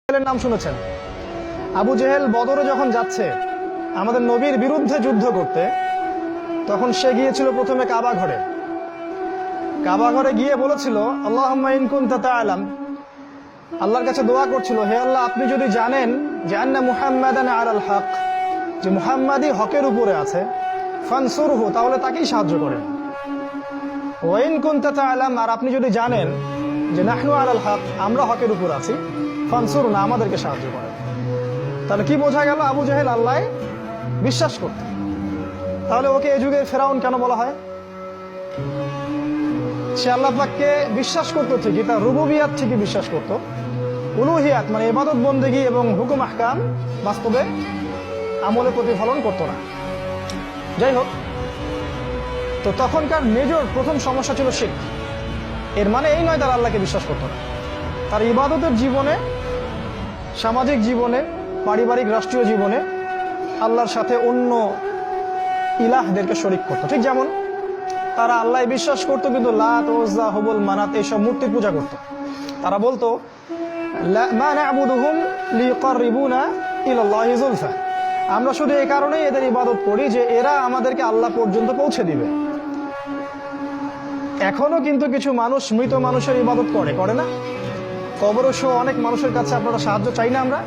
জেহেলের নাম শুনেছেন। আবু জেহেল বদরে যখন যাচ্ছে আমাদের নবীর বিরুদ্ধে যুদ্ধ করতে, তখন সে গিয়েছিল প্রথমে কাবা ঘরে। কাবা ঘরে গিয়ে বলেছিল আল্লাহুম্মা ইন কুনতা তা'লাম, আল্লাহর কাছে দোয়া করছিল, হে আল্লাহ আপনি যদি জানেন যে আন্না মুহাম্মাদান আলাল হক, যে মুহাম্মাদই হকের উপরে আছে, ফানসুরহু, তাহলে তাকেই সাহায্য করেন। ওয়া ইন কুনতা তা'লাম, আর আপনি যদি জানেন যে নাহনু আলাল হক, আমরা হকের উপর আছি, ফানসুরনা, আমাদেরকে সাহায্য করেন। তাহলে কি বোঝা গেল? আবু জেহেল আল্লাহ বিশ্বাস করত। তাহলে ওকে এই যুগে ফেরাউন কেন বলা হয়? সে আল্লাহ পাককে বিশ্বাস করতো ঠিকই, তার রুবুবিয়াত ঠিকই বিশ্বাস করত, উলুহিয়াত মানে ইবাদত বন্দেগী এবং হুকুম আহকাম বাস্তবে আমলে প্রতিফলন করত না। যাই হোক, তো তখনকার মেজর প্রথম সমস্যা ছিল শিরক। এর মানে এই নয় তারা আল্লাহকে বিশ্বাস করত না, তার ইবাদতের জীবনে, সামাজিক জীবনে, পারিবারিক রাষ্ট্রীয় জীবনে আল্লাহর সাথে অন্য ইলাহদেরকে শরীক করত। ঠিক যেমন তারা আল্লাহ বিশ্বাস করতো কিন্তু লাত, উজ্জা, হুবল, মানাত এইসব মূর্তির পূজা করত। তারা বলতো মা না'বুদুহুম লিয়ুকাররিবুনা ইলাল্লাহি যুলফা, আমরা শুধু এই কারণেই এদের ইবাদত করি যে এরা আমাদেরকে আল্লাহ পর্যন্ত পৌঁছে দিবে। এখনো কিন্তু কিছু মানুষ মৃত মানুষের ইবাদত করে না? কবর সহ অনেক মানুষের কাছে আপনারা সাহায্য চাই না আমরা?